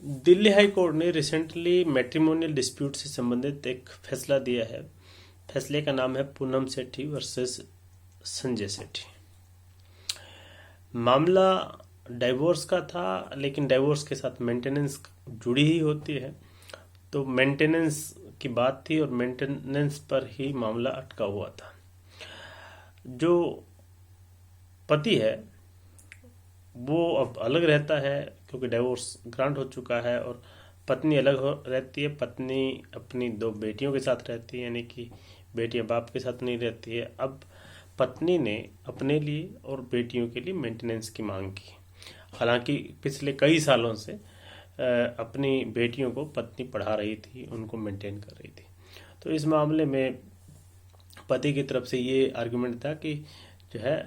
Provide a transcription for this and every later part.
Delhi high court ने recently matrimonial dispute से संबंधित एक फैसला दिया है। फैसले का नाम है पूनम सेठी वर्सेस संजय सेठी। मामला डाइवोर्स का था, लेकिन डाइवोर्स के साथ मेंटेनेंस जुड़ी ही होती है, तो मेंटेनेंस की बात थी और मेंटेनेंस पर ही मामला अटका हुआ था। जो पति है वो अब अलग रहता है क्योंकि डाइवोर्स ग्रांट हो चुका है, और पत्नी अलग रहती है। पत्नी अपनी दो बेटियों के साथ रहती है, यानी कि बेटियां बाप के साथ नहीं रहती है। अब पत्नी ने अपने लिए और बेटियों के लिए मेंटेनेंस की मांग की। हालांकि पिछले कई सालों से अपनी बेटियों को पत्नी पढ़ा रही थी, उनको मेंटेन कर रही थी। तो इस मामले में पति की तरफ से ये आर्गुमेंट था कि जो है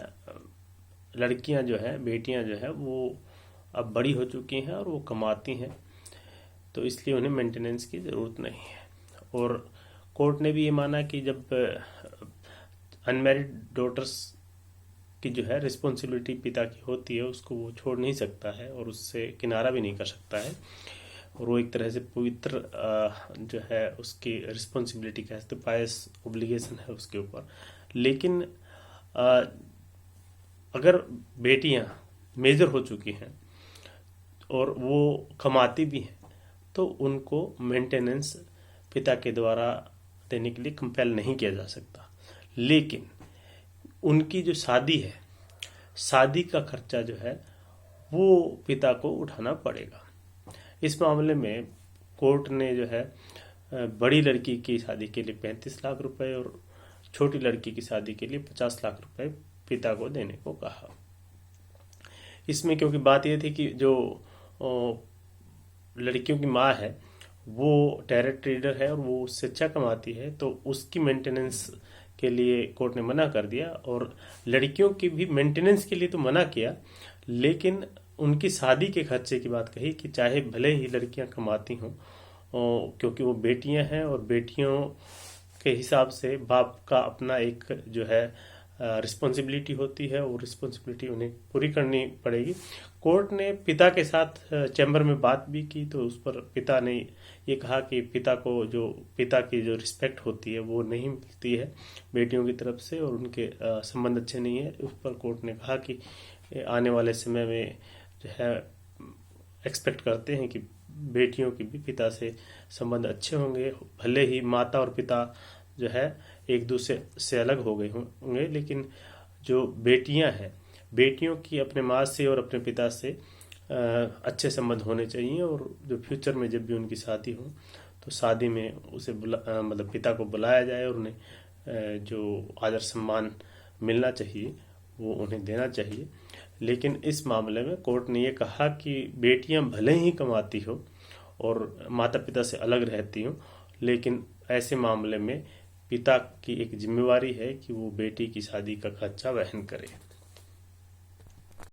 लड़कियां जो है, बेटियां जो है वो अब बड़ी हो चुकी हैं और वो कमाती हैं, तो इसलिए उन्हें मेंटेनेंस की ज़रूरत नहीं है। और कोर्ट ने भी ये माना कि जब अनमैरिड डॉटर्स की जो है रिस्पॉन्सिबिलिटी पिता की होती है, उसको वो छोड़ नहीं सकता है और उससे किनारा भी नहीं कर सकता है, और वो एक तरह से पवित्र जो है उसकी रिस्पॉन्सिबिलिटी कह सकते, पायस ओब्लिगेशन है उसके ऊपर। लेकिन अगर बेटियां मेजर हो चुकी हैं और वो कमाती भी हैं, तो उनको मेंटेनेंस पिता के द्वारा देने के लिए कंपेल नहीं किया जा सकता। लेकिन उनकी जो शादी है, शादी का खर्चा जो है वो पिता को उठाना पड़ेगा। इस मामले में कोर्ट ने जो है बड़ी लड़की की शादी के लिए 35 लाख रुपए और छोटी लड़की की शादी के लिए 50 लाख रुपए पिता को देने को कहा। इसमें क्योंकि बात यह थी कि जो लड़कियों की माँ है वो टैरेट ट्रेडर है और वो उससे अच्छा कमाती है, तो उसकी मेंटेनेंस के लिए कोर्ट ने मना कर दिया। और लड़कियों की भी मेंटेनेंस के लिए तो मना किया, लेकिन उनकी शादी के खर्चे की बात कही कि चाहे भले ही लड़कियां कमाती हों, क्योंकि वो बेटियां हैं और बेटियों के हिसाब से बाप का अपना एक जो है रिस्पॉन्सिबिलिटी होती है, और रिस्पॉन्सिबिलिटी उन्हें पूरी करनी पड़ेगी। कोर्ट ने पिता के साथ चैम्बर में बात भी की, तो उस पर पिता ने ये कहा कि पिता की जो रिस्पेक्ट होती है वो नहीं मिलती है बेटियों की तरफ से, और उनके संबंध अच्छे नहीं है। उस पर कोर्ट ने कहा कि आने वाले समय में जो है एक्सपेक्ट करते हैं कि बेटियों के भी पिता से संबंध अच्छे होंगे, भले ही माता और पिता जो है एक दूसरे से अलग हो गए होंगे, लेकिन जो बेटियां हैं, बेटियों की अपने माँ से और अपने पिता से अच्छे संबंध होने चाहिए। और जो फ्यूचर में जब भी उनकी शादी हो तो शादी में उसे मतलब पिता को बुलाया जाए और उन्हें जो आदर सम्मान मिलना चाहिए वो उन्हें देना चाहिए। लेकिन इस मामले में कोर्ट ने ये कहा कि बेटियां भले ही कमाती हो और माता पिता से अलग रहती हो, लेकिन ऐसे मामले में पिता की एक जिम्मेवारी है कि वो बेटी की शादी का खर्चा वहन करे।